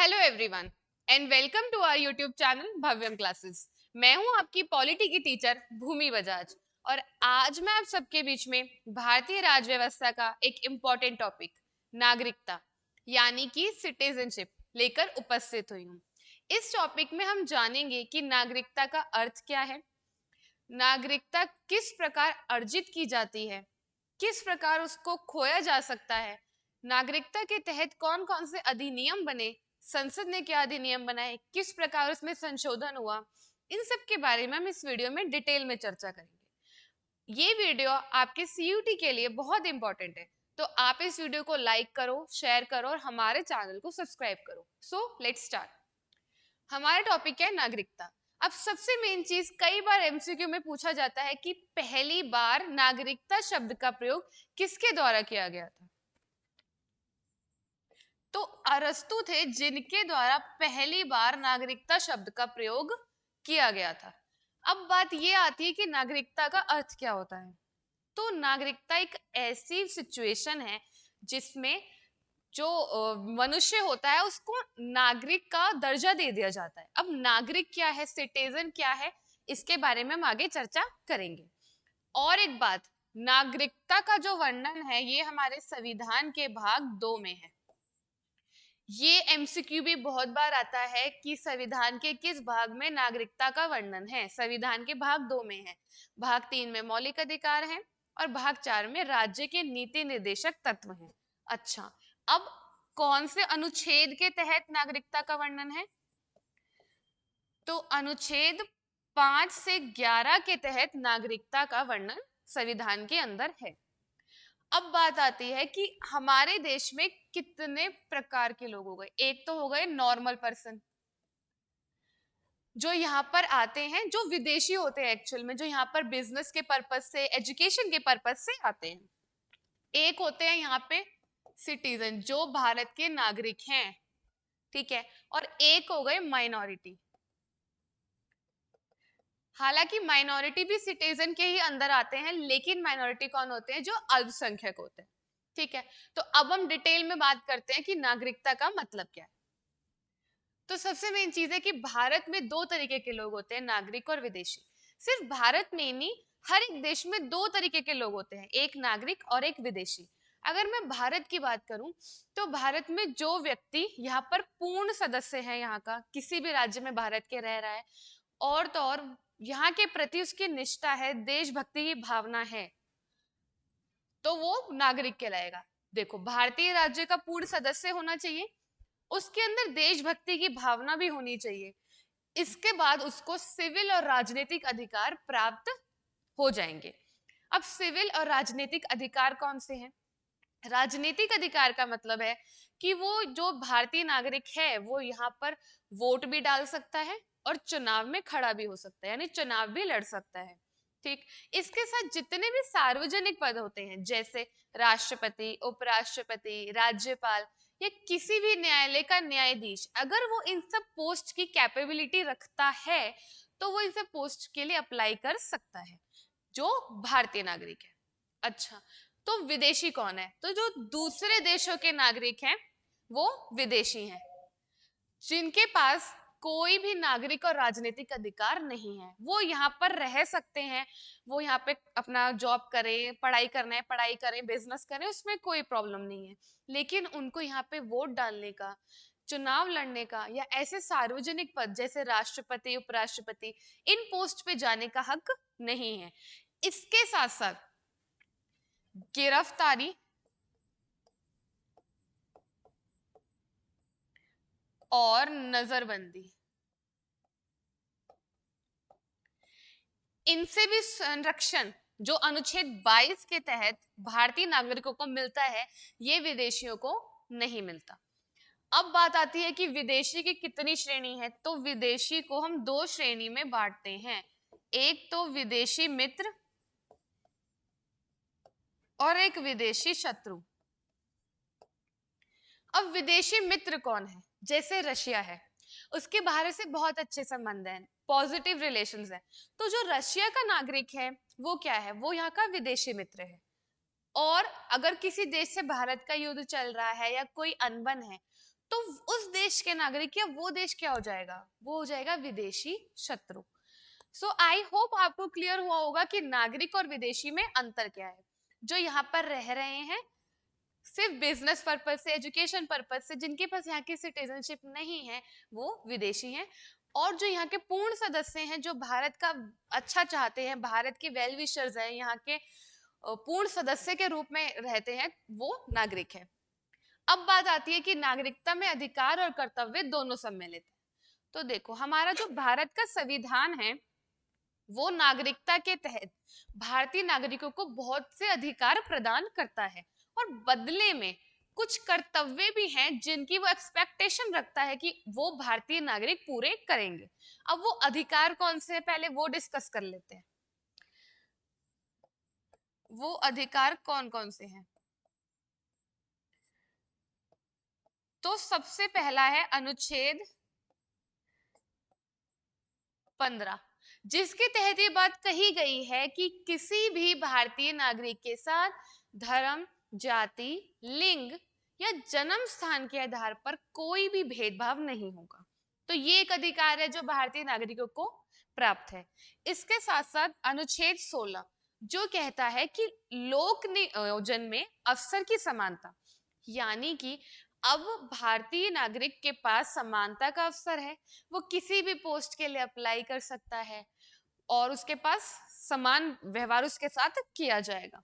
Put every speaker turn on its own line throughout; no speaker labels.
Hello everyone and welcome to our YouTube channel Bhavyam classes. मैं हूं आपकी पॉलिटी की टीचर भूमि बजाज और आज मैं आप सबके बीच में भारतीय राज व्यवस्था का एक इम्पॉर्टेंट टॉपिक नागरिकता यानी कि सिटीजनशिप लेकर उपस्थित हुई हूं। इस टॉपिक में हम जानेंगे कि नागरिकता का अर्थ क्या है, नागरिकता किस प्रकार अर्जित की जाती है, किस प्रकार उसको खोया जा सकता है, नागरिकता के तहत कौन कौन से अधिनियम बने, संसद ने क्या अधिनियम बनाए, किस प्रकार उसमें संशोधन हुआ, इन सब के बारे में हम इस वीडियो में डिटेल में चर्चा करेंगे। ये वीडियो आपके सीयूटी के लिए बहुत इंपॉर्टेंट है, तो आप इस वीडियो को लाइक करो, शेयर करो और हमारे चैनल को सब्सक्राइब करो। So let's start. हमारा टॉपिक है नागरिकता। अब सबसे मेन चीज, कई बार एमसीक्यू में पूछा जाता है कि पहली बार नागरिकता शब्द का प्रयोग किसके द्वारा किया गया था। तो अरस्तु थे जिनके द्वारा पहली बार नागरिकता शब्द का प्रयोग किया गया था। अब बात यह आती है कि नागरिकता का अर्थ क्या होता है। तो नागरिकता एक ऐसी सिचुएशन है जिसमें जो मनुष्य होता है उसको नागरिक का दर्जा दे दिया जाता है। अब नागरिक क्या है, सिटीजन क्या है, इसके बारे में हम आगे चर्चा करेंगे। और एक बात, नागरिकता का जो वर्णन है ये हमारे संविधान के भाग 2 में है। ये एमसीक्यू भी बहुत बार आता है कि संविधान के किस भाग में नागरिकता का वर्णन है। संविधान के भाग 2 में है, भाग 3 में मौलिक अधिकार है और भाग 4 में राज्य के नीति निर्देशक तत्व हैं। अच्छा, अब कौन से अनुच्छेद के तहत नागरिकता का वर्णन है? तो अनुच्छेद 5 से 11 के तहत नागरिकता का वर्णन संविधान के अंदर है। अब बात आती है कि हमारे देश में कितने प्रकार के लोग हो गए। एक तो हो गए नॉर्मल पर्सन, जो यहाँ पर आते हैं, जो विदेशी होते हैं एक्चुअल में, जो यहाँ पर बिजनेस के पर्पज से, एजुकेशन के पर्पज से आते हैं। एक होते हैं यहाँ पे सिटीजन, जो भारत के नागरिक हैं, ठीक है। और एक हो गए माइनॉरिटी। हालांकि माइनॉरिटी भी सिटीजन के ही अंदर आते हैं, लेकिन माइनॉरिटी कौन होते हैं? जो अल्पसंख्यक होते हैं, ठीक है। तो अब हम डिटेल में बात करते हैं कि नागरिकता का मतलब क्या है। तो सबसे मेन चीज है कि भारत में दो तरीके के लोग होते हैं, नागरिक और विदेशी। सिर्फ भारत में नहीं, हर एक देश में दो तरीके के लोग होते हैं, एक नागरिक और एक विदेशी। अगर मैं भारत की बात करूं तो भारत में जो व्यक्ति यहाँ पर पूर्ण सदस्य है, यहाँ का किसी भी राज्य में भारत के रह रहा है, और तो और यहाँ के प्रति उसकी निष्ठा है, देशभक्ति की भावना है, तो वो नागरिक कहलाएगा। देखो, भारतीय राज्य का पूर्ण सदस्य होना चाहिए, उसके अंदर देशभक्ति की भावना भी होनी चाहिए, इसके बाद उसको सिविल और राजनीतिक अधिकार प्राप्त हो जाएंगे। अब सिविल और राजनीतिक अधिकार कौन से हैं? राजनीतिक अधिकार का मतलब है कि वो जो भारतीय नागरिक है वो यहाँ पर वोट भी डाल सकता है और चुनाव में खड़ा भी हो सकता है, यानी चुनाव भी लड़ सकता है, ठीक। इसके साथ जितने भी सार्वजनिक पद होते हैं, जैसे राष्ट्रपति, उपराष्ट्रपति, राज्यपाल या किसी भी न्यायालय का न्यायाधीश, अगर वो इन सब पोस्ट की कैपेबिलिटी रखता है तो वो इन सब पोस्ट के लिए अप्लाई कर सकता है, जो भारतीय नागरिक है। अच्छा, तो विदेशी कौन है? तो जो दूसरे देशों के नागरिक हैं वो विदेशी हैं, जिनके पास कोई भी नागरिक और राजनीतिक अधिकार नहीं है। वो यहाँ पर रह सकते हैं, वो यहाँ पे अपना जॉब करें, पढ़ाई करना है पढ़ाई करें, बिजनेस करें, उसमें कोई प्रॉब्लम नहीं है, लेकिन उनको यहाँ पे वोट डालने का, चुनाव लड़ने का या ऐसे सार्वजनिक पद जैसे राष्ट्रपति, उपराष्ट्रपति, इन पोस्ट पे जाने का हक नहीं है। इसके साथ साथ गिरफ्तारी और नजरबंदी, इनसे भी संरक्षण जो अनुच्छेद 22 के तहत भारतीय नागरिकों को मिलता है, ये विदेशियों को नहीं मिलता। अब बात आती है कि विदेशी की कितनी श्रेणी है। तो विदेशी को हम दो श्रेणी में बांटते हैं, एक तो विदेशी मित्र और एक विदेशी शत्रु। अब विदेशी मित्र कौन है? जैसे रशिया है, उसके भारत से बहुत अच्छे संबंध हैं, पॉजिटिव रिलेशंस हैं। तो जो रशिया का नागरिक है वो क्या है? वो यहाँ का विदेशी मित्र है। और अगर किसी देश से भारत का युद्ध चल रहा है या कोई अनबन है, तो उस देश के नागरिक या वो देश क्या हो जाएगा, वो हो जाएगा विदेशी शत्रु। सो आई होप आपको क्लियर हुआ होगा कि नागरिक और विदेशी में अंतर क्या है। जो यहाँ पर रह रहे हैं सिर्फ बिजनेस पर्पज से, एजुकेशन पर्पज से, जिनके पास यहाँ की सिटीजनशिप नहीं है वो विदेशी हैं, और जो यहाँ के पूर्ण सदस्य हैं, जो भारत का अच्छा चाहते हैं, भारत के वेल विशर्स हैं, यहाँ के पूर्ण सदस्य के रूप में रहते हैं, वो नागरिक है। अब बात आती है कि नागरिकता में अधिकार और कर्तव्य दोनों सम्मिलित है। तो देखो हमारा जो भारत का संविधान है वो नागरिकता के तहत भारतीय नागरिकों को बहुत से अधिकार प्रदान करता है, और बदले में कुछ कर्तव्य भी हैं जिनकी वो एक्सपेक्टेशन रखता है कि वो भारतीय नागरिक पूरे करेंगे। अब वो अधिकार कौन से हैं पहले वो डिस्कस कर लेते हैं। वो अधिकार कौन कौन से हैं? तो सबसे पहला है अनुच्छेद 15, जिसके तहत ये बात कही गई है कि किसी भी भारतीय नागरिक के साथ धर्म, जाति, लिंग या जन्म स्थान के आधार पर कोई भी भेदभाव नहीं होगा। तो ये एक अधिकार है जो भारतीय नागरिकों को प्राप्त है। इसके साथ साथ अनुच्छेद 16 जो कहता है कि लोक नियोजन में अवसर की समानता, यानी कि अब भारतीय नागरिक के पास समानता का अवसर है, वो किसी भी पोस्ट के लिए अप्लाई कर सकता है और उसके पास समान व्यवहार उसके साथ किया जाएगा।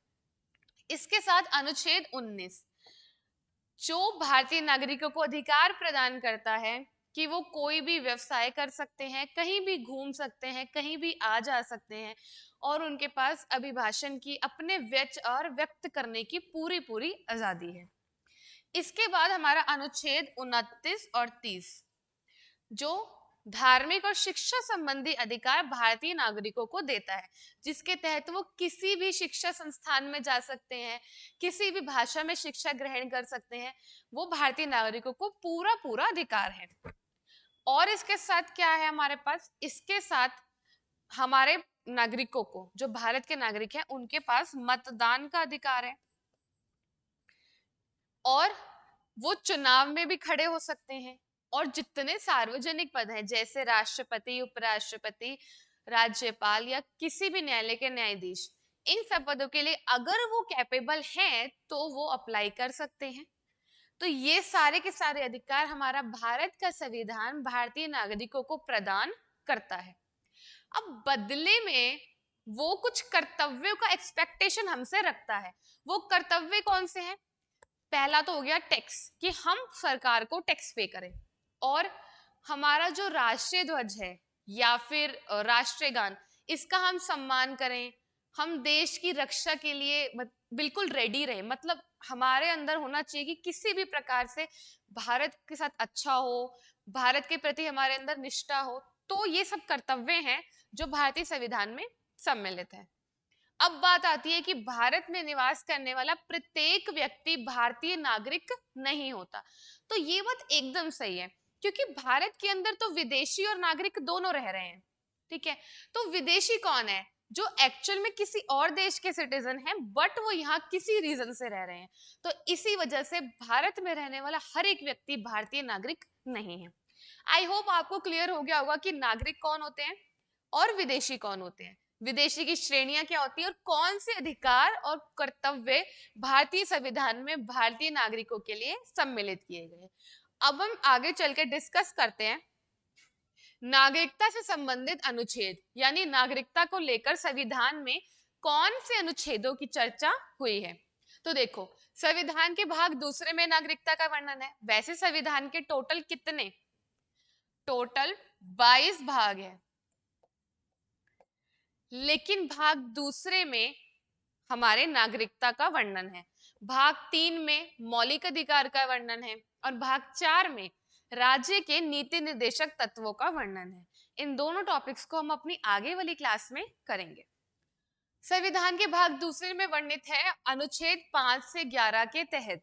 इसके साथ अनुच्छेद 19 जो भारतीय नागरिकों को अधिकार प्रदान करता है कि वो कोई भी व्यवसाय कर सकते हैं, कहीं भी घूम सकते हैं, कहीं भी आ जा सकते हैं, और उनके पास अभिभाषण की, अपने विचार व्यक्त करने की पूरी पूरी आजादी है। इसके बाद हमारा अनुच्छेद 29 और 30 जो धार्मिक और शिक्षा संबंधी अधिकार भारतीय नागरिकों को देता है, जिसके तहत वो किसी भी शिक्षा संस्थान में जा सकते हैं, किसी भी भाषा में शिक्षा ग्रहण कर सकते हैं, वो भारतीय नागरिकों को पूरा पूरा अधिकार है। और इसके साथ क्या है हमारे पास, इसके साथ हमारे नागरिकों को, जो भारत के नागरिक हैं, उनके पास मतदान का अधिकार है और वो चुनाव में भी खड़े हो सकते हैं, और जितने सार्वजनिक पद हैं जैसे राष्ट्रपति, उपराष्ट्रपति, राज्यपाल या किसी भी न्यायालय के न्यायाधीश, इन सब पदों के लिए अगर वो कैपेबल हैं तो वो अप्लाई कर सकते हैं। तो ये सारे के सारे अधिकार हमारा भारत का संविधान भारतीय नागरिकों को प्रदान करता है। अब बदले में वो कुछ कर्तव्यों का एक्सपेक्टेशन हमसे रखता है। वो कर्तव्य कौन से हैं? पहला तो हो गया टैक्स, कि हम सरकार को टैक्स पे करें, और हमारा जो राष्ट्रीय ध्वज है या फिर राष्ट्रीय गान, इसका हम सम्मान करें, हम देश की रक्षा के लिए बिल्कुल रेडी रहे। मतलब हमारे अंदर होना चाहिए कि किसी भी प्रकार से भारत के साथ अच्छा हो, भारत के प्रति हमारे अंदर निष्ठा हो। तो ये सब कर्तव्य हैं जो भारतीय संविधान में सम्मिलित है। अब बात आती है कि भारत में निवास करने वाला प्रत्येक व्यक्ति भारतीय नागरिक नहीं होता। तो ये बात एकदम सही है, क्योंकि भारत के अंदर तो विदेशी और नागरिक दोनों रह रहे हैं, ठीक है। तो विदेशी कौन है? जो एक्चुअल में किसी और देश के सिटीजन हैं, बट वो यहाँ किसी रीजन से रह रहे हैं। तो इसी वजह से भारत में रहने वाला हर एक व्यक्ति भारतीय नागरिक नहीं है। आई होप आपको क्लियर हो गया होगा कि नागरिक कौन होते हैं और विदेशी कौन होते हैं, विदेशी की श्रेणियां क्या होती है, और कौन से अधिकार और कर्तव्य भारतीय संविधान में भारतीय नागरिकों के लिए सम्मिलित किए गए। अब हम आगे चल के डिस्कस करते हैं नागरिकता से संबंधित अनुच्छेद, यानी नागरिकता को लेकर संविधान में कौन से अनुच्छेदों की चर्चा हुई है। तो देखो संविधान के भाग दूसरे में नागरिकता का वर्णन है। वैसे संविधान के टोटल कितने? टोटल 22 भाग है, लेकिन भाग दूसरे में हमारे नागरिकता का वर्णन है, भाग 3 में मौलिक अधिकार का वर्णन है, और भाग 4 में राज्य के नीति निर्देशक तत्वों का वर्णन है। इन दोनों टॉपिक्स को हम अपनी आगे वाली क्लास में करेंगे। संविधान के भाग दूसरे में वर्णित है अनुच्छेद 5 से 11 के तहत।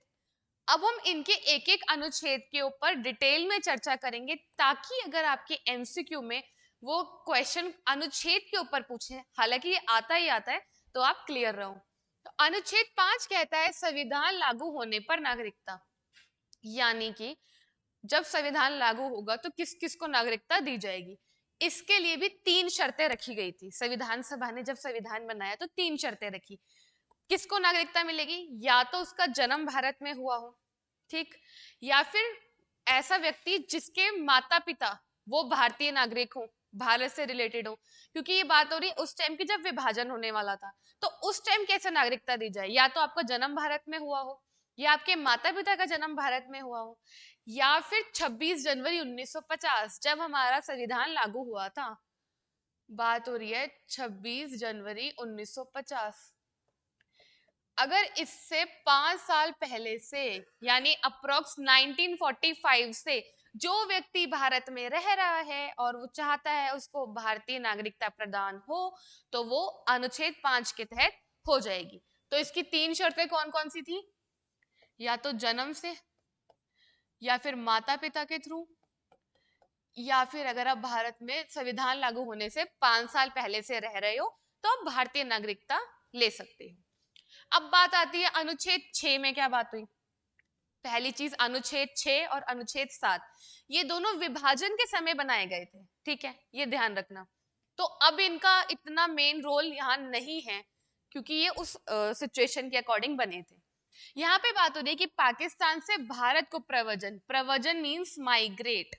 अब हम इनके एक एक अनुच्छेद के ऊपर डिटेल में चर्चा करेंगे, ताकि अगर आपके एमसीक्यू में वो क्वेश्चन अनुच्छेद के ऊपर पूछे, हालांकि ये आता ही आता है, तो आप क्लियर रहो। तो अनुच्छेद 5 कहता है संविधान लागू होने पर नागरिकता, यानी कि जब संविधान लागू होगा तो किस किस को नागरिकता दी जाएगी। इसके लिए भी 3 शर्तें रखी गई थी। संविधान सभा ने जब संविधान बनाया तो 3 शर्तें रखी। किसको नागरिकता मिलेगी? या तो उसका जन्म भारत में हुआ हो, ठीक, या फिर ऐसा व्यक्ति जिसके माता पिता वो भारतीय नागरिक हो, भारत से रिलेटेड हो, क्योंकि ये बात हो रही है उस टाइम की जब विभाजन होने वाला था। तो उस टाइम कैसे नागरिकता दी जाए? या तो आपका जन्म भारत में हुआ हो, या आपके माता पिता का जन्म भारत में हुआ हो, या फिर 26 जनवरी 1950 जब हमारा संविधान लागू हुआ था। बात हो रही है 26 जनवरी 1950। अगर इससे 5 साल पहले से, यानी अप्रोक्स 1945 से जो व्यक्ति भारत में रह रहा है और वो चाहता है उसको भारतीय नागरिकता प्रदान हो, तो वो अनुच्छेद 5 के तहत हो जाएगी। तो इसकी 3 शर्तें कौन कौन सी थी? या तो जन्म से, या फिर माता पिता के थ्रू, या फिर अगर आप भारत में संविधान लागू होने से 5 साल पहले से रह रहे हो तो आप भारतीय नागरिकता ले सकते हो। अब बात आती है अनुच्छेद 6 में क्या बात हुई। पहली चीज, अनुच्छेद 6 और अनुच्छेद 7 ये दोनों विभाजन के समय बनाए गए थे, ठीक है, ये ध्यान रखना। तो अब इनका इतना मेन रोल यहाँ नहीं है, क्योंकि ये उस सिचुएशन के अकॉर्डिंग बने थे। यहाँ पे बात हो रही है कि पाकिस्तान से भारत को प्रव्रजन, प्रव्रजन मीन्स माइग्रेट,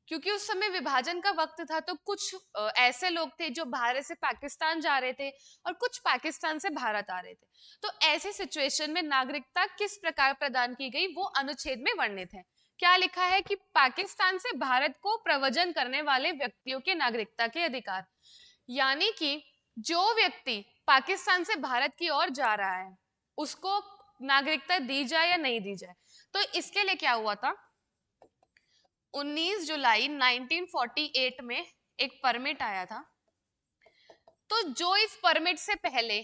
क्योंकि उस समय विभाजन का वक्त था तो कुछ ऐसे लोग थे जो भारत से पाकिस्तान जा रहे थे और कुछ पाकिस्तान से भारत आ रहे थे। तो ऐसे सिचुएशन में नागरिकता किस प्रकार प्रदान की गई वो अनुच्छेद में वर्णित है। क्या लिखा है कि पाकिस्तान से भारत को प्रव्रजन करने वाले व्यक्तियों के नागरिकता के अधिकार, यानी कि जो व्यक्ति पाकिस्तान से भारत की ओर जा रहा है उसको नागरिकता दी जाए या नहीं दी जाए। तो इसके लिए क्या हुआ था, 19 जुलाई 1948 में एक परमिट आया था। तो जो इस परमिट से पहले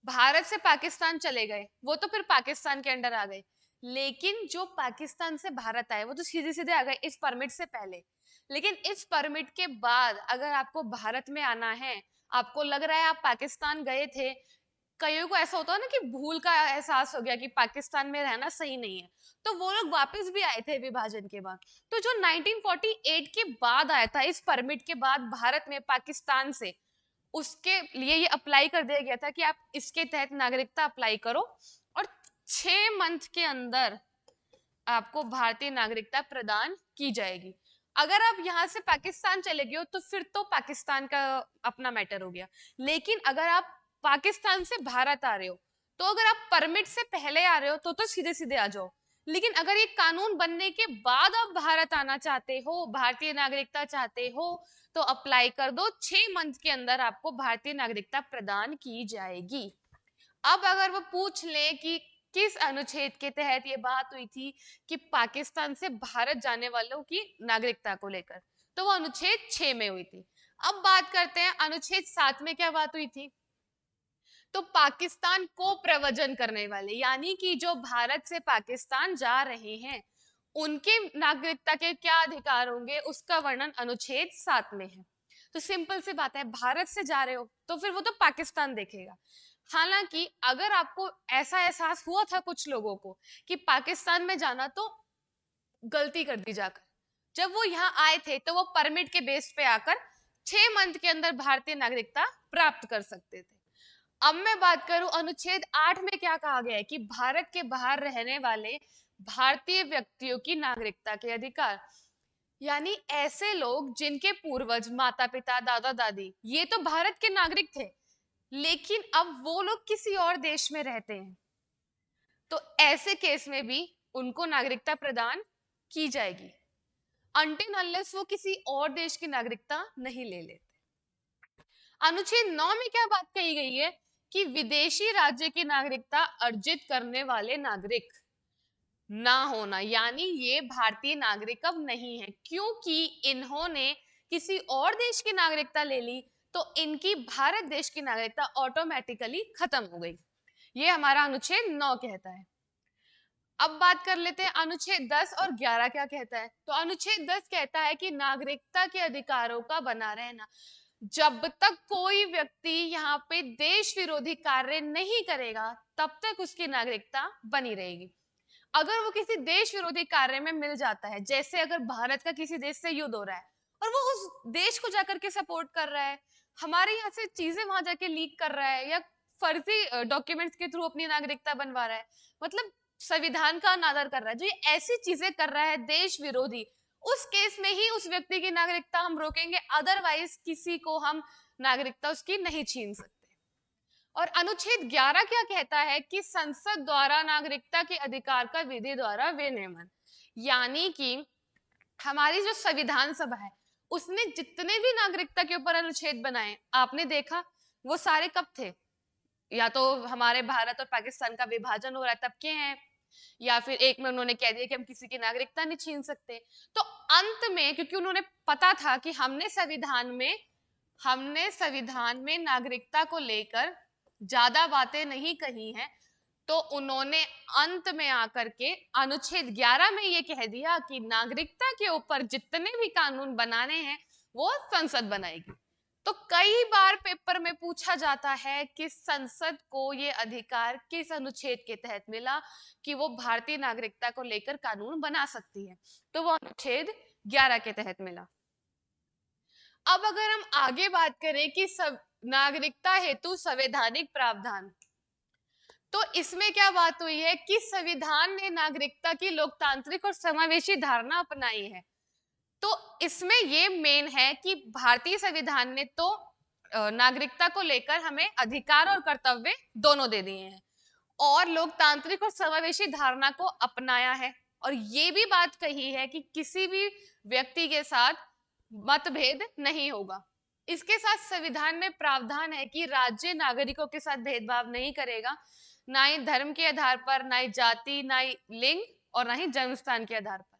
भारत से पाकिस्तान चले गए वो तो फिर पाकिस्तान के अंडर आ गए, लेकिन जो पाकिस्तान से भारत आए वो तो सीधे सीधे आ गए इस परमिट से पहले। लेकिन इस परमिट के बाद अगर आपको भारत में आना है, आपको लग रहा है आप पाकिस्तान गए थे, कईयों को ऐसा होता है ना कि भूल का एहसास हो गया कि पाकिस्तान में रहना सही नहीं है, तो वो लोग वापस भी आए थे विभाजन के बाद। तो जो 1948 के बाद आया था इस परमिट के बाद भारत में पाकिस्तान से, उसके लिए ये अप्लाई कर दिया गया था कि आप इसके तहत नागरिकता अप्लाई करो और 6 मंथ के अंदर आपको भारतीय नागरिकता प्रदान की जाएगी। अगर आप यहाँ से पाकिस्तान चले गए हो तो फिर तो पाकिस्तान का अपना मैटर हो गया, लेकिन अगर आप पाकिस्तान से भारत आ रहे हो तो अगर आप परमिट से पहले आ रहे हो तो सीधे सीधे आ जाओ। लेकिन अगर ये कानून बनने के बाद आप भारत आना चाहते हो, भारतीय नागरिकता चाहते हो, तो अप्लाई कर दो, 6 मंथ के अंदर आपको भारतीय नागरिकता प्रदान की जाएगी। अब अगर वो पूछ ले कि किस अनुच्छेद के तहत ये बात हुई थी कि पाकिस्तान से भारत जाने वालों की नागरिकता को लेकर, तो वो अनुच्छेद 6 में हुई थी। अब बात करते हैं अनुच्छेद 7 में क्या बात हुई थी। तो पाकिस्तान को प्रव्रजन करने वाले, यानी कि जो भारत से पाकिस्तान जा रहे हैं उनके नागरिकता के क्या अधिकार होंगे उसका वर्णन अनुच्छेद 7 में है। तो सिंपल सी बात है, भारत से जा रहे हो तो फिर वो तो पाकिस्तान देखेगा। हालांकि अगर आपको ऐसा एहसास हुआ था कुछ लोगों को कि पाकिस्तान में जाना तो गलती कर दी जाकर, जब वो यहाँ आए थे तो वो परमिट के बेस पे आकर 6 मंथ के अंदर भारतीय नागरिकता प्राप्त कर सकते थे। अब मैं बात करूं अनुच्छेद 8 में क्या कहा गया है कि भारत के बाहर रहने वाले भारतीय व्यक्तियों की नागरिकता के अधिकार, यानी ऐसे लोग जिनके पूर्वज माता पिता दादा दादी ये तो भारत के नागरिक थे, लेकिन अब वो लोग किसी और देश में रहते हैं, तो ऐसे केस में भी उनको नागरिकता प्रदान की जाएगी अनटिल अनलेस वो किसी और देश की नागरिकता नहीं ले लेते। अनुच्छेद 9 में क्या बात कही गई है कि विदेशी राज्य की नागरिकता अर्जित करने वाले नागरिक ना होना, यानी ये भारतीय नागरिक अब नहीं है, क्योंकि इन्होंने किसी और देश की नागरिकता ले ली तो इनकी भारत देश की नागरिकता ऑटोमेटिकली खत्म हो गई। ये हमारा अनुच्छेद 9 कहता है। अब बात कर लेते हैं अनुच्छेद 10 और 11 क्या कहता है। तो अनुच्छेद 10 कहता है कि नागरिकता के अधिकारों का बना रहना, जब तक कोई व्यक्ति यहाँ पे देश विरोधी कार्य नहीं करेगा तब तक उसकी नागरिकता बनी रहेगी। अगर वो किसी देश विरोधी कार्य में मिल जाता है, जैसे अगर भारत का किसी देश से युद्ध हो रहा है और वो उस देश को जाकर के सपोर्ट कर रहा है, हमारे यहाँ से चीजें वहां जाके लीक कर रहा है, या फर्जी डॉक्यूमेंट्स के थ्रू अपनी नागरिकता बनवा रहा है, मतलब संविधान का अनादर कर रहा है, जो ये ऐसी चीजें कर रहा है देश विरोधी, उस केस में ही उस व्यक्ति की नागरिकता हम रोकेंगे, अदरवाइज किसी को हम नागरिकता उसकी नहीं छीन सकते। और अनुच्छेद 11 क्या कहता है कि संसद द्वारा नागरिकता के अधिकार का विधि द्वारा विनियमन, यानी कि हमारी जो संविधान सभा है उसने जितने भी नागरिकता के ऊपर अनुच्छेद बनाए, आपने देखा वो सारे कब थे? या तो हमारे भारत और पाकिस्तान का विभाजन हो रहा है तब के हैं, या फिर एक में उन्होंने कह दिया कि हम किसी की नागरिकता नहीं छीन सकते। तो अंत में क्योंकि उन्होंने पता था कि हमने संविधान में नागरिकता को लेकर ज्यादा बातें नहीं कही हैं, तो उन्होंने अंत में आकर के अनुच्छेद 11 में ये कह दिया कि नागरिकता के ऊपर जितने भी कानून बनाने हैं वो संसद बनाएगी। तो कई बार पेपर में पूछा जाता है कि संसद को ये अधिकार किस अनुच्छेद के तहत मिला कि वो भारतीय नागरिकता को लेकर कानून बना सकती है, तो वो अनुच्छेद 11 के तहत मिला। अब अगर हम आगे बात करें कि सब नागरिकता हेतु संवैधानिक प्रावधान, तो इसमें क्या बात हुई है कि संविधान ने नागरिकता की लोकतांत्रिक और समावेशी धारणा अपनाई है। तो इसमें ये मेन है कि भारतीय संविधान ने तो नागरिकता को लेकर हमें अधिकार और कर्तव्य दोनों दे दिए हैं, और लोकतांत्रिक और समावेशी धारणा को अपनाया है, और ये भी बात कही है कि किसी भी व्यक्ति के साथ मतभेद नहीं होगा। इसके साथ संविधान में प्रावधान है कि राज्य नागरिकों के साथ भेदभाव नहीं करेगा, ना ही धर्म के आधार पर, ना ही जाति, ना ही लिंग, और ना ही जन्म स्थान के आधार पर।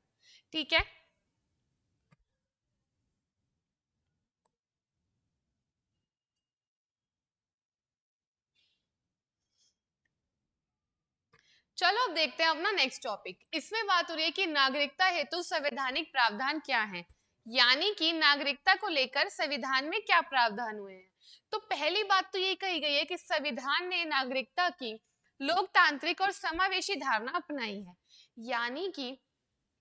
ठीक है, चलो अब देखते हैं अपना नेक्स्ट टॉपिक। इसमें बात हो रही है कि नागरिकता हेतु संवैधानिक प्रावधान क्या है, यानी कि नागरिकता को लेकर संविधान में क्या प्रावधान हुए हैं। तो पहली बात तो ये कही गई है कि संविधान ने नागरिकता की लोकतांत्रिक और समावेशी धारणा अपनाई है, यानी कि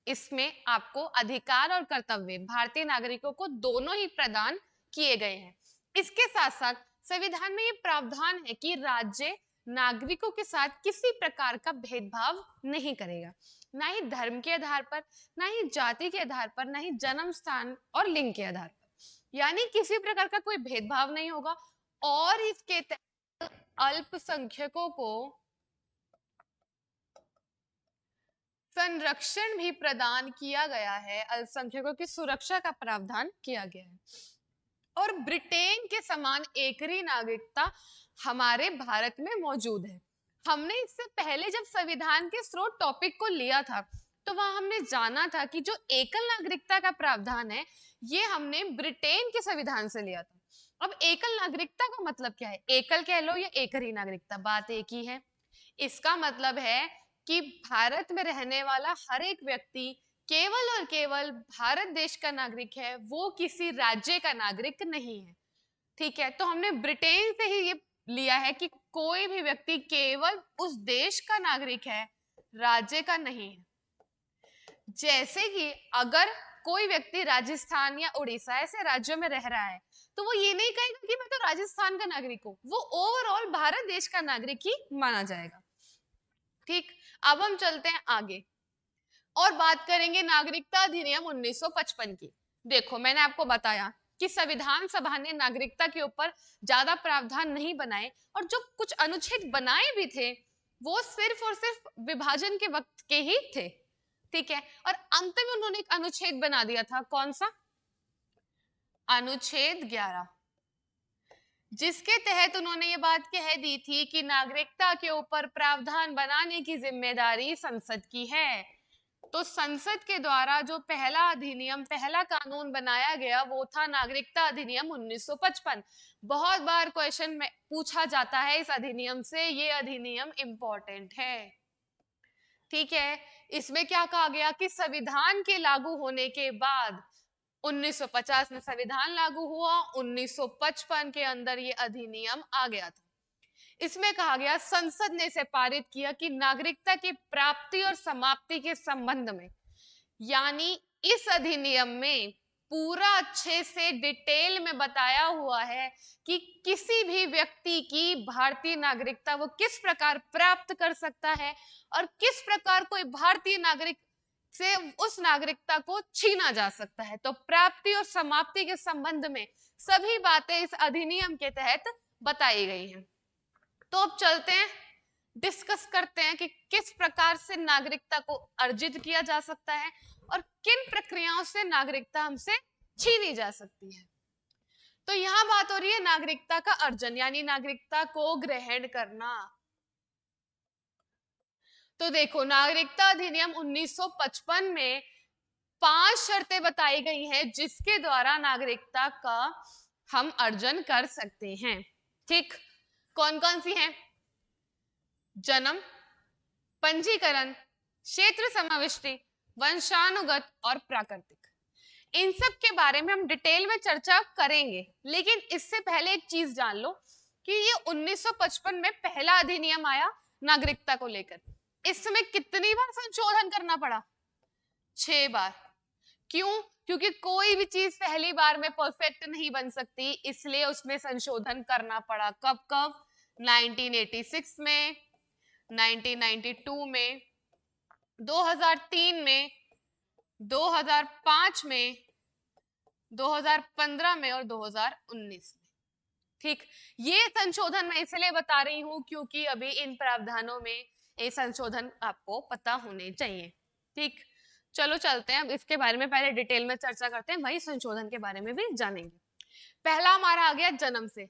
इसमें आपको अधिकार और कर्तव्य भारतीय नागरिकों को दोनों ही प्रदान किए गए हैं। इसके साथ साथ संविधान में ये प्रावधान है कि राज्य नागरिकों के साथ किसी प्रकार का भेदभाव नहीं करेगा, ना ही धर्म के आधार पर, ना ही जाति के आधार पर, ना ही जन्म स्थान और लिंग के आधार पर, यानी किसी प्रकार का कोई भेदभाव नहीं होगा। और इसके तहत अल्पसंख्यकों को संरक्षण भी प्रदान किया गया है, अल्पसंख्यकों की सुरक्षा का प्रावधान किया गया है। और ब्रिटेन के समान एकरी नागरिकता हमारे भारत में मौजूद है। हमने इससे पहले जब संविधान के स्रोत टॉपिक को लिया था तो वहां हमने जाना था कि जो एकल नागरिकता का प्रावधान है ये हमने ब्रिटेन के संविधान से लिया था। अब एकल नागरिकता का मतलब क्या है, एकल कह लो या एकरी नागरिकता, बात एक ही है। इसका मतलब है कि भारत में रहने वाला हर एक व्यक्ति केवल और केवल भारत देश का नागरिक है, वो किसी राज्य का नागरिक नहीं है। ठीक है, तो हमने ब्रिटेन से ही ये लिया है कि कोई भी व्यक्ति केवल उस देश का नागरिक है, राज्य का नहीं है। जैसे कि अगर कोई व्यक्ति राजस्थान या उड़ीसा ऐसे राज्यों में रह रहा है तो वो ये नहीं कहेगा कि मैं तो राजस्थान का नागरिक हूं, वो ओवरऑल भारत देश का नागरिक ही माना जाएगा। ठीक, अब हम चलते हैं आगे और बात करेंगे नागरिकता अधिनियम 1955 की। देखो मैंने आपको बताया कि संविधान सभा ने नागरिकता के ऊपर ज्यादा प्रावधान नहीं बनाए, और जो कुछ अनुच्छेद बनाए भी थे वो सिर्फ और सिर्फ विभाजन के वक्त के ही थे। ठीक है, और अंत में उन्होंने एक अनुच्छेद बना दिया था, कौन सा? अनुच्छेद 11, जिसके तहत उन्होंने ये बात कह दी थी कि नागरिकता के ऊपर प्रावधान बनाने की जिम्मेदारी संसद की है। तो संसद के द्वारा जो पहला अधिनियम, पहला कानून बनाया गया वो था नागरिकता अधिनियम 1955। बहुत बार क्वेश्चन में पूछा जाता है इस अधिनियम से, ये अधिनियम इंपॉर्टेंट है। ठीक है, इसमें क्या कहा गया कि संविधान के लागू होने के बाद 1950 में संविधान लागू हुआ, 1955 के अंदर ये अधिनियम आ गया था। इसमें कहा गया संसद ने इसे पारित किया कि नागरिकता की प्राप्ति और समाप्ति के संबंध में, यानी इस अधिनियम में पूरा अच्छे से डिटेल में बताया हुआ है कि किसी भी व्यक्ति की भारतीय नागरिकता वो किस प्रकार प्राप्त कर सकता है और किस प्रकार कोई भारतीय नागरिक से उस नागरिकता को छीना जा सकता है। तो प्राप्ति और समाप्ति के संबंध में सभी बातें इस अधिनियम के तहत बताई गई हैं। तो अब चलते हैं, डिस्कस करते हैं कि किस प्रकार से नागरिकता को अर्जित किया जा सकता है और किन प्रक्रियाओं से नागरिकता हमसे छीनी जा सकती है। तो यहां बात हो रही है नागरिकता का अर्जन, यानी नागरिकता को ग्रहण करना। तो देखो, नागरिकता अधिनियम 1955 में 5 शर्तें बताई गई हैं जिसके द्वारा नागरिकता का हम अर्जन कर सकते हैं। ठीक, कौन कौन सी हैं? जन्म, पंजीकरण, क्षेत्र समाविष्टि, वंशानुगत और प्राकृतिक। इन सब के बारे में हम डिटेल में चर्चा करेंगे, लेकिन इससे पहले एक चीज जान लो कि ये 1955 में पहला अधिनियम आया नागरिकता को लेकर। इस समय कितनी बार संशोधन करना पड़ा? 6 बार। क्यों? क्योंकि कोई भी चीज पहली बार में परफेक्ट नहीं बन सकती, इसलिए उसमें संशोधन करना पड़ा। कब कब? 1986 में, 1992 में, 2003 में, 2005 में, 2015 में और 2019 में। ठीक, ये संशोधन मैं इसलिए बता रही हूं क्योंकि अभी इन प्रावधानों में ये संशोधन आपको पता होने चाहिए। ठीक, चलो चलते हैं, अब इसके बारे में पहले डिटेल में चर्चा करते हैं, वही संशोधन के बारे में भी जानेंगे। पहला हमारा आ गया जन्म से,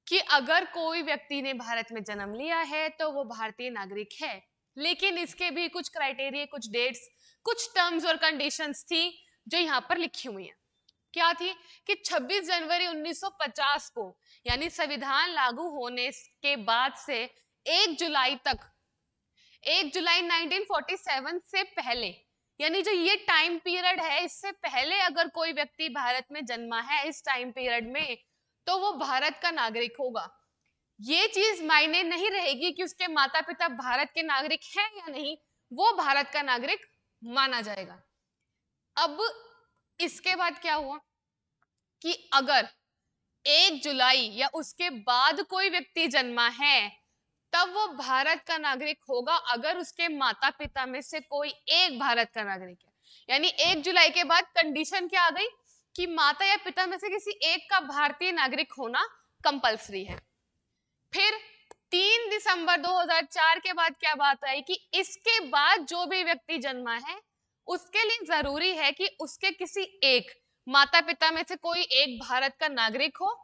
कि अगर कोई व्यक्ति ने भारत में जन्म लिया है तो वो भारतीय नागरिक है। लेकिन इसके भी कुछ क्राइटेरिया, कुछ डेट्स, कुछ टर्म्स और कंडीशंस थी जो यहाँ पर लिखी हुई हैं। क्या थी? कि 26 जनवरी 1950 को, यानी संविधान लागू होने के बाद से 1 जुलाई तक, 1 जुलाई 1947 से पहले, यानी जो ये टाइम पीरियड है, इससे पहले अगर कोई व्यक्ति भारत में जन्मा है इस टाइम पीरियड में, तो वो भारत का नागरिक होगा। ये चीज मायने नहीं रहेगी कि उसके माता पिता भारत के नागरिक हैं या नहीं, वो भारत का नागरिक माना जाएगा। अब इसके बाद क्या हुआ कि अगर 1 जुलाई या उसके बाद कोई व्यक्ति जन्मा है तब वो भारत का नागरिक होगा अगर उसके माता पिता में से कोई एक भारत का नागरिक है। यानी 1 जुलाई के बाद कंडीशन क्या आ गई कि माता या पिता में से किसी एक का भारतीय नागरिक होना कंपलसरी है। फिर 3 दिसंबर 2004 के बाद क्या बात आई कि इसके बाद जो भी व्यक्ति जन्मा है उसके लिए जरूरी है कि उसके किसी एक माता पिता में से कोई एक भारत का नागरिक हो,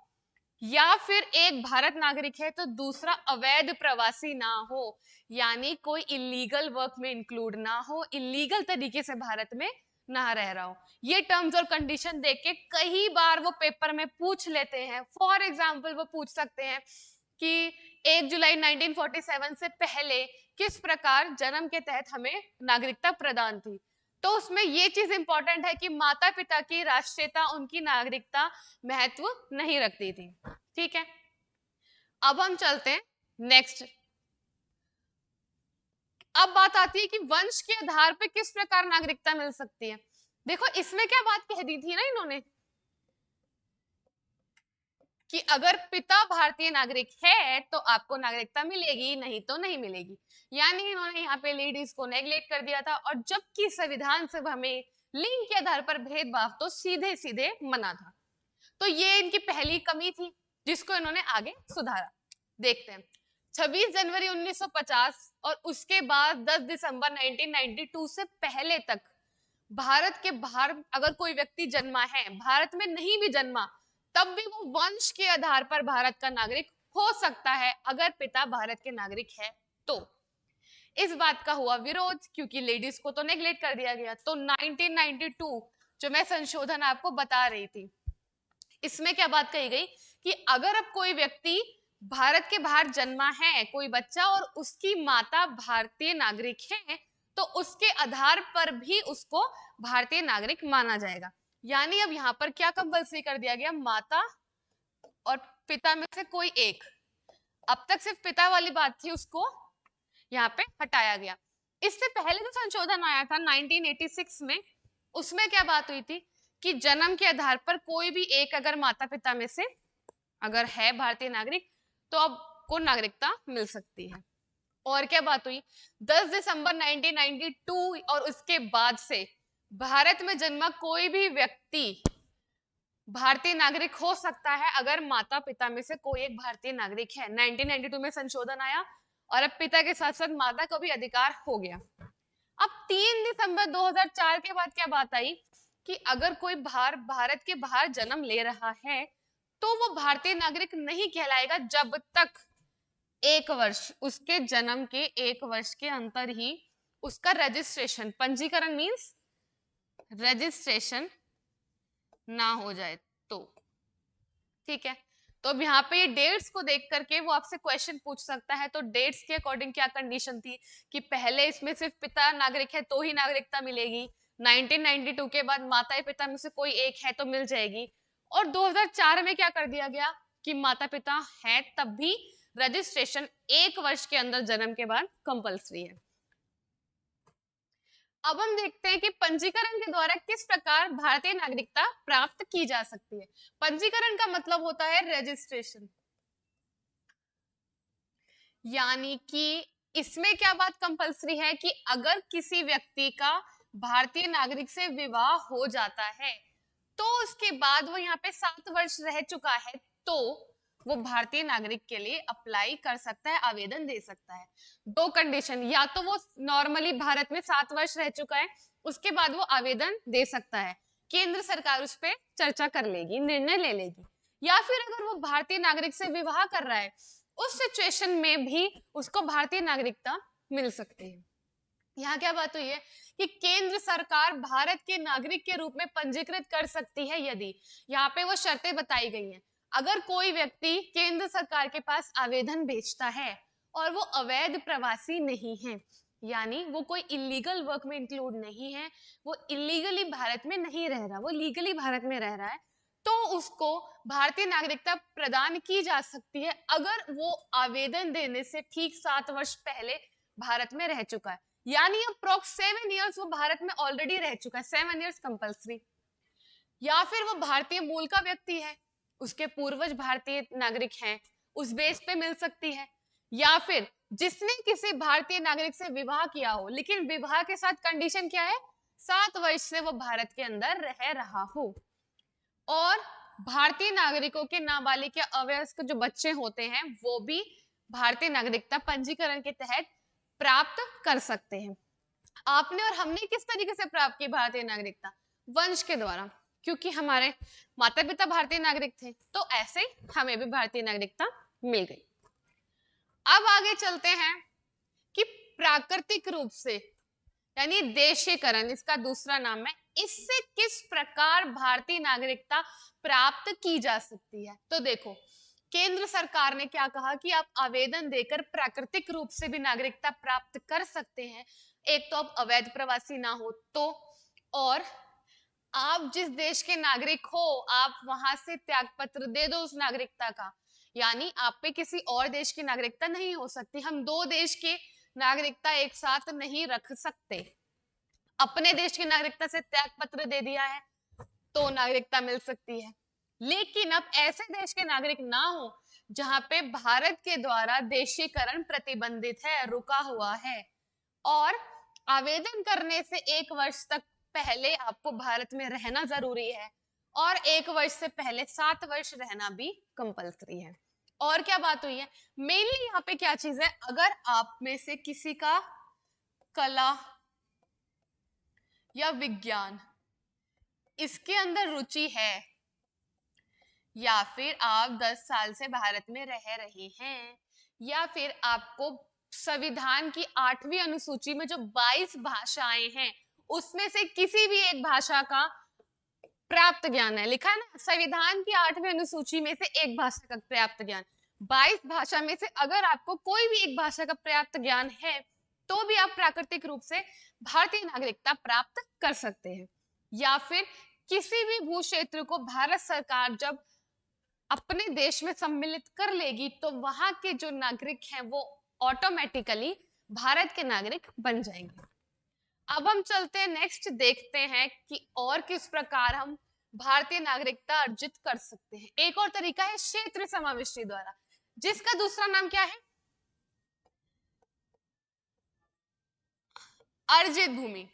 या फिर एक भारत नागरिक है तो दूसरा अवैध प्रवासी ना हो, यानी कोई इलीगल वर्क में इंक्लूड ना हो, इलीगल तरीके से भारत में ना रह रहा हो। ये टर्म्स और कंडीशन देख के कई बार वो पेपर में पूछ लेते हैं। फॉर एग्जाम्पल वो पूछ सकते हैं कि 1 जुलाई 1947 से पहले किस प्रकार जन्म के तहत हमें नागरिकता प्रदान थी। तो उसमें ये चीज इंपॉर्टेंट है कि माता पिता की राष्ट्रीयता, उनकी नागरिकता महत्व नहीं रखती थी। ठीक है, अब हम चलते हैं नेक्स्ट। अब बात आती है कि वंश के आधार पर किस प्रकार नागरिकता मिल सकती है। देखो, इसमें क्या बात कह दी थी ना इन्होंने कि अगर पिता भारतीय नागरिक है तो आपको नागरिकता मिलेगी, नहीं तो नहीं मिलेगी। यानी इन्होंने यहाँ पे लेडीज को नेग्लेक्ट कर दिया था, और जबकि संविधान से हमें लिंग के आधार पर भेदभाव तो सीधे सीधे मना था। तो ये इनकी पहली कमी थी जिसको इन्होंने आगे सुधारा। देखते हैं, 26 जनवरी 1950 और उसके बाद 10 दिसंबर 1992 से पहले तक भारत के बाहर अगर कोई व्यक्ति जन्मा है, भारत में नहीं भी जन्मा, तब भी वो वंश के आधार पर भारत का नागरिक हो सकता है अगर पिता भारत के नागरिक है तो। इस बात का हुआ विरोध क्योंकि लेडीज को तो नेग्लेक्ट कर दिया गया। तो 1992 जो मैं संशोधन आपको बता रही थी, इसमें क्या बात कही गई कि अगर अब कोई व्यक्ति भारत के बाहर जन्मा है, कोई बच्चा, और उसकी माता भारतीय नागरिक है, तो उसके आधार पर भी उसको भारतीय नागरिक माना जाएगा। यानी अब यहाँ पर क्या कंपल्सरी कर दिया गया, माता और पिता में से कोई एक अब तक सिर्फ पिता वाली बात थी, उसको यहाँ पे हटाया गया। इससे पहले जो संशोधन आया था 1986 में, उसमें क्या बात हुई थी कि जन्म के आधार पर कोई भी एक अगर माता पिता में से अगर है भारतीय नागरिक तो अब को नागरिकता मिल सकती है। और क्या बात हुई, 10 दिसंबर 1992 और उसके बाद से भारत में जन्मा कोई भी व्यक्ति भारतीय नागरिक हो सकता है अगर माता पिता में से कोई एक भारतीय नागरिक है। 1992 में संशोधन आया और अब पिता के साथ साथ माता को भी अधिकार हो गया। अब 3 दिसंबर 2004 के बाद क्या बात आई कि अगर कोई भारत के बाहर जन्म ले रहा है तो वो भारतीय नागरिक नहीं कहलाएगा जब तक 1 वर्ष, उसके जन्म के 1 वर्ष के अंतर ही उसका रजिस्ट्रेशन, पंजीकरण मींस रजिस्ट्रेशन ना हो जाए तो। ठीक है, तो अब यहाँ पे ये डेट्स को देख करके वो आपसे क्वेश्चन पूछ सकता है। तो डेट्स के अकॉर्डिंग क्या कंडीशन थी कि पहले इसमें सिर्फ पिता नागरिक है तो ही नागरिकता मिलेगी, 1992 के बाद माता पिता में से कोई एक है तो मिल जाएगी, और 2004 में क्या कर दिया गया कि माता पिता है तब भी रजिस्ट्रेशन 1 वर्ष के अंदर जन्म के बाद कंपल्सरी है। अब हम देखते हैं कि पंजीकरण के द्वारा किस प्रकार भारतीय नागरिकता प्राप्त की जा सकती है। पंजीकरण का मतलब होता है रजिस्ट्रेशन, यानी कि इसमें क्या बात कंपल्सरी है कि अगर किसी व्यक्ति का भारतीय नागरिक से विवाह हो जाता है तो उसके बाद वो यहाँ पे 7 वर्ष रह चुका है तो वो भारतीय नागरिक के लिए अप्लाई कर सकता है, आवेदन दे सकता है। 2 कंडीशन, या तो वो नॉर्मली भारत में 7 वर्ष रह चुका है उसके बाद वो आवेदन दे सकता है, केंद्र सरकार उस पर चर्चा कर लेगी, निर्णय ले लेगी, या फिर अगर वो भारतीय नागरिक से विवाह कर रहा है उस सिचुएशन में भी उसको भारतीय नागरिकता मिल सकती है। यहाँ क्या बात हुई है कि केंद्र सरकार भारत के नागरिक के रूप में पंजीकृत कर सकती है यदि, यहाँ पे वो शर्तें बताई गई हैं, अगर कोई व्यक्ति केंद्र सरकार के पास आवेदन भेजता है और वो अवैध प्रवासी नहीं है, यानी वो कोई इलीगल वर्क में इंक्लूड नहीं है, वो इलीगली भारत में नहीं रह रहा, वो लीगली भारत में रह रहा है, तो उसको भारतीय नागरिकता प्रदान की जा सकती है अगर वो आवेदन देने से ठीक 7 वर्ष पहले भारत में रह चुका है, यानी अप्रोक्स 7 इयर्स वो भारत में ऑलरेडी रह चुका है, 7 इयर्स कंपल्सरी। या फिर वो भारतीय मूल का व्यक्ति है, उसके पूर्वज भारतीय नागरिक हैं, उस बेस पे मिल सकती है। या फिर जिसने किसी भारतीय नागरिक से विवाह किया हो, लेकिन विवाह के साथ कंडीशन क्या है, 7 वर्ष से वो भारत के अंदर रह रहा हो, और भारतीय नागरिकों के नाबालिग या अवयस्क जो बच्चे होते हैं वो भी भारतीय नागरिकता पंजीकरण के तहत प्राप्त कर सकते हैं। आपने और हमने किस तरीके से प्राप्त की भारतीय नागरिकता, वंश के द्वारा, क्योंकि हमारे माता पिता भारतीय नागरिक थे तो ऐसे हमें भी भारतीय नागरिकता मिल गई। अब आगे चलते हैं कि प्राकृतिक रूप से यानी देशीकरण, इसका दूसरा नाम है, इससे किस प्रकार भारतीय नागरिकता प्राप्त की जा सकती है। तो देखो, केंद्र सरकार ने क्या कहा कि आप आवेदन देकर प्राकृतिक रूप से भी नागरिकता प्राप्त कर सकते हैं। एक तो आप अवैध प्रवासी ना हो तो, और आप जिस देश के नागरिक हो आप वहां से त्याग पत्र दे दो उस नागरिकता का, यानी आप पे किसी और देश की नागरिकता नहीं हो सकती। हम 2 देश के नागरिकता एक साथ नहीं रख सकते। अपने देश की नागरिकता से त्याग पत्र दे दिया है तो नागरिकता मिल सकती है, लेकिन अब ऐसे देश के नागरिक ना हो जहां पे भारत के द्वारा देशीकरण प्रतिबंधित है, रुका हुआ है, और आवेदन करने से 1 वर्ष तक पहले आपको भारत में रहना जरूरी है, और 1 वर्ष से पहले 7 वर्ष रहना भी कंपल्सरी है। और क्या बात हुई है, मेनली यहाँ पे क्या चीज है, अगर आप में से किसी का कला या विज्ञान इसके अंदर रुचि है, या फिर आप 10 साल से भारत में रह रहे हैं, या फिर आपको संविधान की 8वीं अनुसूची में जो 22 भाषाएं हैं उसमें से किसी भी एक भाषा का प्राप्त ज्ञान है, लिखा है ना संविधान की 8वीं अनुसूची में से एक भाषा का पर्याप्त ज्ञान, 22 भाषा में से अगर आपको कोई भी एक भाषा का पर्याप्त ज्ञान है तो भी आप प्राकृतिक रूप से भारतीय नागरिकता प्राप्त कर सकते हैं। या फिर किसी भी भू क्षेत्र को भारत सरकार जब अपने देश में सम्मिलित कर लेगी तो वहां के जो नागरिक हैं वो ऑटोमेटिकली भारत के नागरिक बन जाएंगे। अब हम चलते हैं नेक्स्ट, देखते हैं कि और किस प्रकार हम भारतीय नागरिकता अर्जित कर सकते हैं। एक और तरीका है क्षेत्र समाविष्टि द्वारा, जिसका दूसरा नाम क्या है? अर्जित भूमि।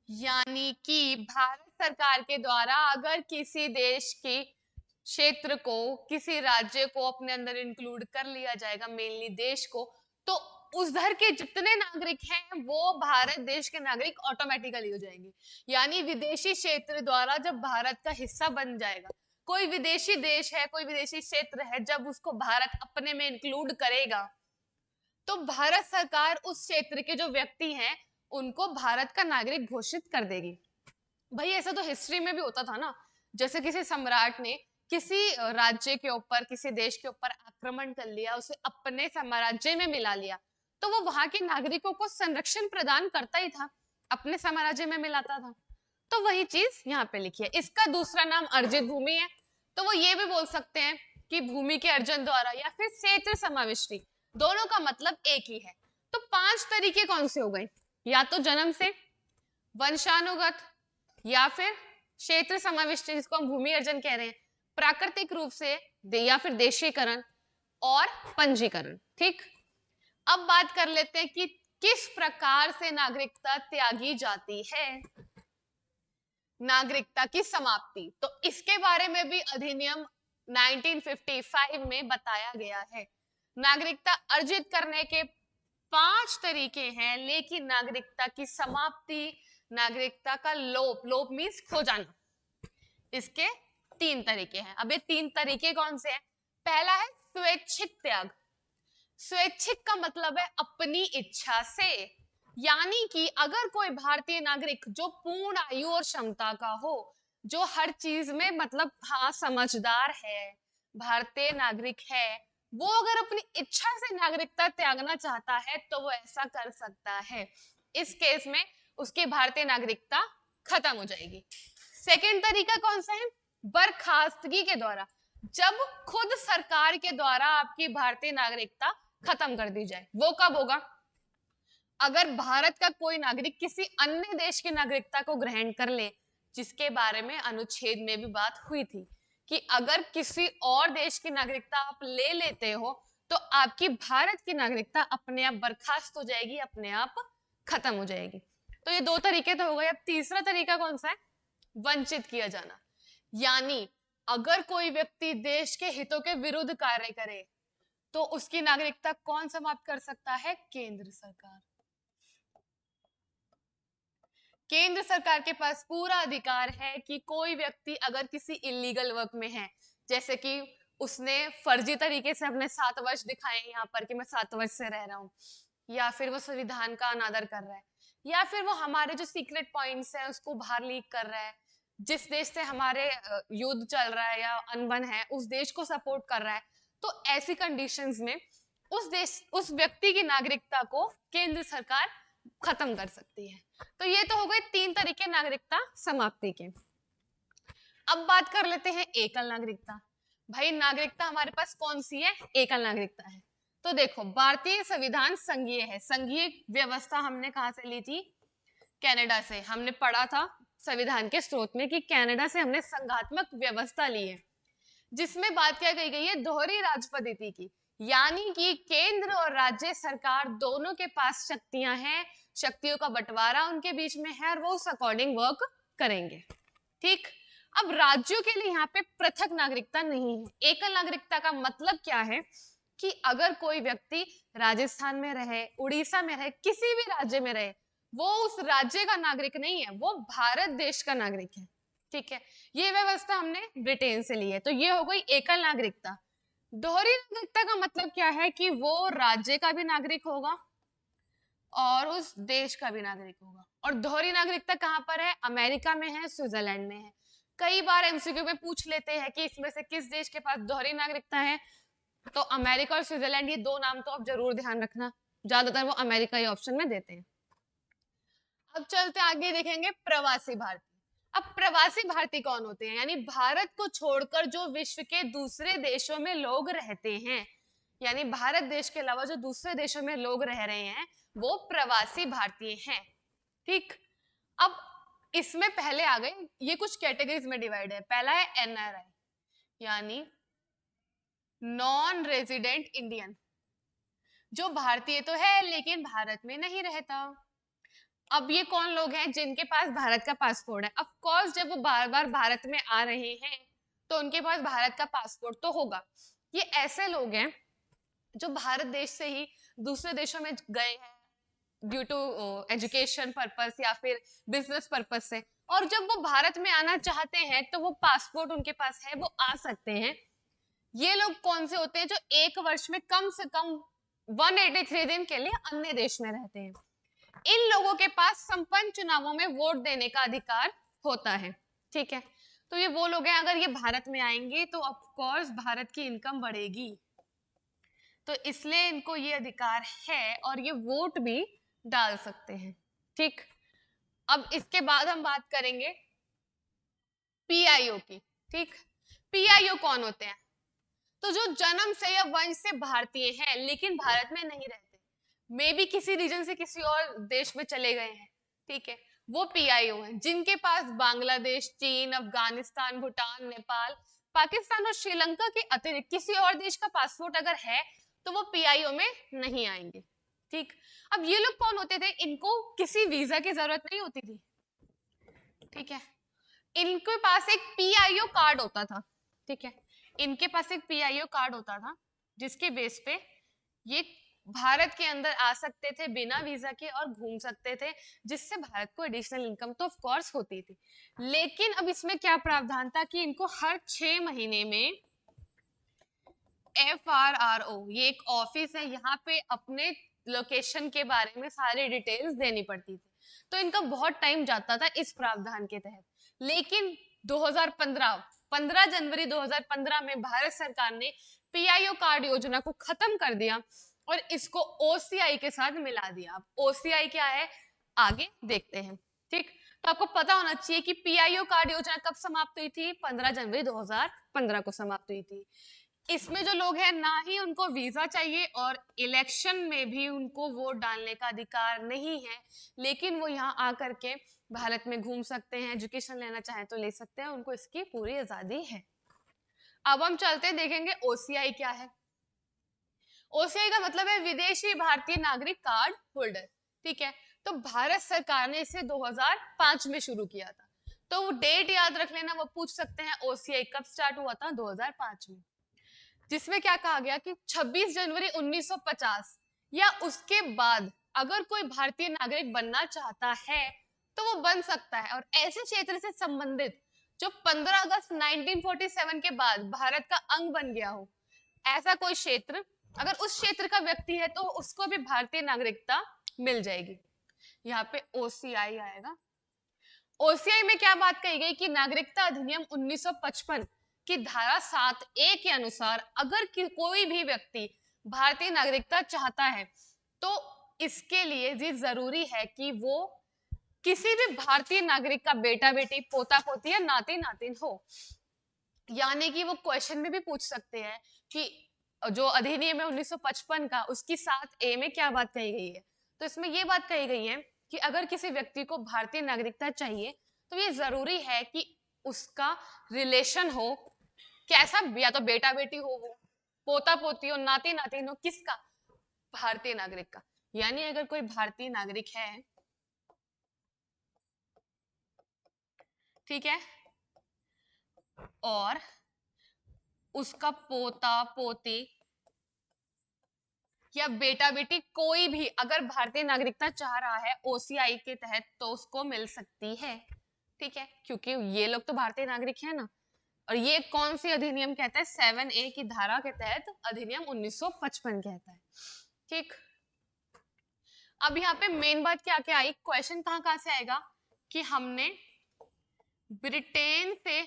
यानी कि भारत सरकार के द्वारा अगर किसी देश के क्षेत्र को, किसी राज्य को अपने अंदर इंक्लूड कर लिया जाएगा, मेनली देश को, तो उधर के जितने नागरिक हैं वो भारत देश के नागरिक ऑटोमेटिकली हो जाएंगे। यानी विदेशी क्षेत्र द्वारा जब भारत का हिस्सा बन जाएगा, कोई विदेशी देश है, कोई विदेशी क्षेत्र है, जब उसको भारत अपने में इंक्लूड करेगा तो भारत सरकार उस क्षेत्र के जो व्यक्ति हैं उनको भारत का नागरिक घोषित कर देगी। भाई ऐसा तो हिस्ट्री में भी होता था ना, जैसे किसी सम्राट ने किसी राज्य के ऊपर, किसी देश के ऊपर आक्रमण कर लिया, उसे अपने साम्राज्य में मिला लिया, तो वो वहां के नागरिकों को संरक्षण प्रदान करता ही था, अपने साम्राज्य में मिलाता था। तो वही चीज यहाँ पे लिखी है। इसका दूसरा नाम अर्जित भूमि है। तो वो ये भी बोल सकते हैं कि भूमि के अर्जन द्वारा या फिर क्षेत्र समाविष्टि, दोनों का मतलब एक ही है। तो 5 तरीके कौन से हो गए? या तो जन्म से, वंशानुगत, या फिर क्षेत्र समाविष्टि जिसको हम भूमि अर्जन कह रहे हैं, प्राकृतिक रूप से, या फिर देशीकरण, और पंजीकरण। ठीक, अब बात कर लेते हैं कि किस प्रकार से नागरिकता त्यागी जाती है। नागरिकता की समाप्ति, तो इसके बारे में भी अधिनियम 1955 में बताया गया है। नागरिकता अर्जित करने के 5 तरीके हैं, लेकिन नागरिकता की समाप्ति, नागरिकता का लोप, लोप मीन्स खो जाना, इसके 3 तरीके हैं। अब ये 3 तरीके कौन से हैं? पहला है स्वैच्छिक त्याग। स्वैच्छिक का मतलब है अपनी इच्छा से, यानी कि अगर कोई भारतीय नागरिक जो पूर्ण आयु और क्षमता का हो, जो हर चीज में मतलब हाँ समझदार है, भारतीय नागरिक है, वो अगर अपनी इच्छा से नागरिकता त्यागना चाहता है तो वो ऐसा कर सकता है। इस केस में उसकी भारतीय नागरिकता खत्म हो जाएगी। सेकंड तरीका कौन सा है? बर्खास्तगी के द्वारा, जब खुद सरकार के द्वारा आपकी भारतीय नागरिकता खत्म कर दी जाए। वो कब होगा? अगर भारत का कोई नागरिक किसी अन्य देश की नागरिकता को ग्रहण कर ले, जिसके बारे में अनुच्छेद में भी बात हुई थी कि अगर किसी और देश की नागरिकता आप ले लेते हो तो आपकी भारत की नागरिकता अपने आप बर्खास्त हो जाएगी, अपने आप खत्म हो जाएगी। तो ये 2 तरीके तो हो गए। अब तीसरा तरीका कौन सा है? वंचित किया जाना। यानी अगर कोई व्यक्ति देश के हितों के विरुद्ध कार्य करे तो उसकी नागरिकता कौन समाप्त कर सकता है? केंद्र सरकार। केंद्र सरकार के पास पूरा अधिकार है कि कोई व्यक्ति अगर किसी इलीगल वर्क में है, जैसे कि उसने फर्जी तरीके से अपने 7 वर्ष दिखाए यहाँ पर कि मैं 7 वर्ष से रह रहा हूँ, या फिर वो संविधान का अनादर कर रहा है, या फिर वो हमारे जो सीक्रेट पॉइंट्स हैं उसको बाहर लीक कर रहा है, जिस देश से हमारे युद्ध चल रहा है या अनबन है उस देश को सपोर्ट कर रहा है, तो ऐसी कंडीशंस में उस व्यक्ति की नागरिकता को केंद्र सरकार खत्म कर सकती है। तो ये तो हो गए 3 तरीके नागरिकता समाप्ति के। अब बात कर लेते हैं एकल नागरिकता। भाई नागरिकता हमारे पास कौन सी है? एकल नागरिकता है। तो देखो, भारतीय संविधान संघीय है। संघीय व्यवस्था हमने कहां से ली थी? कनाडा से। हमने पढ़ा था संविधान के स्रोत में कि कनाडा से हमने संघात्मक व्यवस्था ली है, जिसमें बात क्या कही गई है? दोहरी राज पद्धति की, यानी कि केंद्र और राज्य सरकार दोनों के पास शक्तियां हैं, शक्तियों का बंटवारा उनके बीच में है और वो उस अकॉर्डिंग वर्क करेंगे। ठीक, अब राज्यों के लिए यहाँ पे पृथक नागरिकता नहीं है। एकल नागरिकता का मतलब क्या है कि अगर कोई व्यक्ति राजस्थान में रहे, उड़ीसा में रहे, किसी भी राज्य में रहे, वो उस राज्य का नागरिक नहीं है, वो भारत देश का नागरिक है। ठीक है, ये व्यवस्था हमने ब्रिटेन से ली है। तो ये हो गई एकल नागरिकता। दोहरी नागरिकता का मतलब क्या है कि वो राज्य का भी नागरिक होगा और उस देश का भी नागरिक होगा। और दोहरी नागरिकता कहां पर है? अमेरिका में है, स्विट्जरलैंड में है। कई बार एमसीक्यू में पूछ लेते हैं कि इसमें से किस देश के पास दोहरी नागरिकता है, तो अमेरिका और स्विट्जरलैंड, ये 2 नाम तो आप जरूर ध्यान रखना, ज्यादातर वो अमेरिका ही ऑप्शन में देते हैं। अब चलते आगे, देखेंगे प्रवासी भारतीय। अब प्रवासी भारतीय कौन होते हैं, यानी भारत को छोड़कर जो विश्व के दूसरे देशों में लोग रहते हैं, यानी भारत देश के अलावा जो दूसरे देशों में लोग रह रहे हैं वो प्रवासी भारतीय हैं। ठीक, अब इसमें पहले आ गए, ये कुछ कैटेगरीज में डिवाइड है। पहला है एनआरआई, यानी नॉन रेजिडेंट इंडियन, जो भारतीय तो है लेकिन भारत में नहीं रहता। अब ये कौन लोग हैं, जिनके पास भारत का पासपोर्ट है। ऑफ कोर्स जब वो बार बार भारत में आ रहे हैं तो उनके पास भारत का पासपोर्ट तो होगा। ये ऐसे लोग हैं जो भारत देश से ही दूसरे देशों में गए हैं ड्यू टू एजुकेशन पर्पस या फिर बिजनेस पर्पस से, और जब वो भारत में आना चाहते हैं तो वो पासपोर्ट उनके पास है, वो आ सकते हैं। ये लोग कौन से होते हैं, जो एक वर्ष में कम से कम 183 दिन के लिए अन्य देश में रहते हैं। इन लोगों के पास संपन्न चुनावों में वोट देने का अधिकार होता है। ठीक है, तो ये वो लोग हैं, अगर ये भारत में आएंगे तो ऑफ कोर्स भारत की इनकम बढ़ेगी, तो इसलिए इनको ये अधिकार है और ये वोट भी डाल सकते हैं। ठीक, अब इसके बाद हम बात करेंगे पीआईओ की। ठीक, पीआईओ कौन होते हैं, तो जो जन्म से या वंश से भारतीय हैं लेकिन भारत में नहीं रहते, मे भी किसी रीजन से किसी और देश में चले गए हैं, ठीक है, वो पीआईओ हैं। जिनके पास बांग्लादेश, चीन, अफगानिस्तान, भूटान, नेपाल, पाकिस्तान और श्रीलंका के अतिरिक्त किसी और देश का पासपोर्ट अगर है तो वो पीआईओ में नहीं आएंगे। ठीक, अब ये लोग कौन होते थे, इनको किसी वीजा की जरूरत नहीं होती थी। ठीक है, इनके पास एक पीआईओ कार्ड होता था। ठीक है, इनके पास एक पीआईओ कार्ड होता था जिसके बेस पे ये भारत के अंदर आ सकते थे बिना वीजा के और घूम सकते थे, जिससे भारत को एडिशनल इनकम तो ऑफ कोर्स होती थी। लेकिन अब इसमें क्या प्रावधान था कि इनको हर 6 महीने में FRRO, ये एक ऑफिस है, यहाँ पे अपने लोकेशन के बारे में सारी डिटेल्स देनी पड़ती थी, तो इनका बहुत टाइम जाता था इस प्रावधान के तहत। लेकिन 15 जनवरी 2015 में भारत सरकार ने पीआईओ कार्ड योजना को खत्म कर दिया और इसको ओसीआई के साथ मिला दिया। अब ओसीआई क्या है आगे देखते हैं। ठीक, तो आपको पता होना चाहिए कि पीआईओ कार्ड योजना कब समाप्त हुई थी, 15 जनवरी 2015 को समाप्त हुई थी। इसमें जो लोग हैं ना ही उनको वीजा चाहिए और इलेक्शन में भी उनको वोट डालने का अधिकार नहीं है, लेकिन वो यहाँ आकर के भारत में घूम सकते हैं, एजुकेशन लेना चाहे तो ले सकते हैं, उनको इसकी पूरी आजादी है। अब हम चलते हैं, देखेंगे ओसीआई क्या है। ओसीआई का मतलब है विदेशी भारतीय नागरिक कार्ड होल्डर। ठीक है, तो भारत सरकार ने इसे 2005 में शुरू किया था, तो वो डेट याद रख लेना, वो पूछ सकते हैं ओसीआई कब स्टार्ट हुआ था, 2005 में, जिसमें क्या कहा गया कि 26 जनवरी 1950 या उसके बाद अगर कोई भारतीय नागरिक बनना चाहता है तो वो बन सकता है, और ऐसे क्षेत्र से संबंधित जो 15 अगस्त 1947 के बाद भारत का अंग बन गया हो, ऐसा कोई क्षेत्र, अगर उस क्षेत्र का व्यक्ति है तो उसको भी भारतीय नागरिकता मिल जाएगी। यहाँ पे ओसीआई आएगा। ओसीआई में क्या बात कही गई कि नागरिकता अधिनियम 1955 की धारा 7A के अनुसार अगर कोई भी व्यक्ति भारतीय नागरिकता चाहता है तो इसके लिए ये जरूरी है कि वो किसी भी भारतीय नागरिक का बेटा बेटी, पोता पोती या नाती नातिन हो। यानी कि वो क्वेश्चन में भी पूछ सकते हैं कि जो अधिनियम है 1955 का, उसकी 7A में क्या बात कही गई है। तो इसमें ये बात कही गई है कि अगर किसी व्यक्ति को भारतीय नागरिकता चाहिए तो ये जरूरी है कि उसका रिलेशन हो कैसा, या तो बेटा बेटी हो, वो पोता पोती हो, नाती नातिन हो, किसका, भारतीय नागरिक का। यानी अगर कोई भारतीय नागरिक है, ठीक है, और उसका पोता पोती या बेटा बेटी कोई भी अगर भारतीय नागरिकता चाह रहा है ओसीआई के तहत तो उसको मिल सकती है। ठीक है, क्योंकि ये लोग तो भारतीय नागरिक है ना। और ये कौन सी अधिनियम कहता है, 7A की धारा के तहत अधिनियम 1955 कहता है। ठीक, अब यहाँ पे मेन बात क्या क्या आई, क्वेश्चन कहाँ से आएगा कि हमने ब्रिटेन से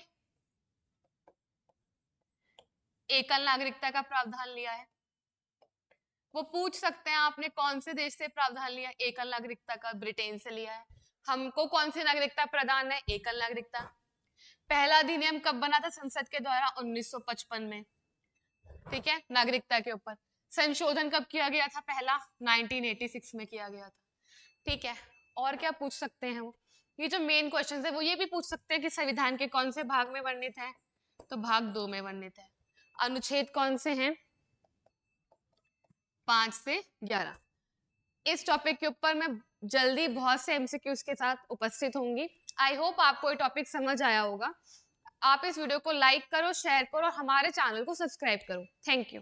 एकल नागरिकता का प्रावधान लिया है। वो पूछ सकते हैं आपने कौन से देश से प्रावधान लिया, एकल नागरिकता का ब्रिटेन से लिया है। हमको कौन सी नागरिकता प्रदान है? एकल नागरिकता। पहला अधिनियम कब बना था संसद के द्वारा? 1955 में। ठीक है, नागरिकता के ऊपर। संशोधन कब किया गया था? पहला 1986 में किया गया था। ठीक है, और क्या पूछ सकते हैं वो? ये जो मेन क्वेश्चन है वो ये भी पूछ सकते हैं कि संविधान के कौन से भाग में वर्णित है? तो भाग 2 में वर्णित है। अनुच्छेद कौन से हैं? 5 से 11। इस टॉपिक के ऊपर मैं जल्दी बहुत से एमसीक्यूज के साथ उपस्थित होंगी। आई होप आपको ये टॉपिक समझ आया होगा। आप इस वीडियो को लाइक करो, शेयर करो और हमारे चैनल को सब्सक्राइब करो। Thank you.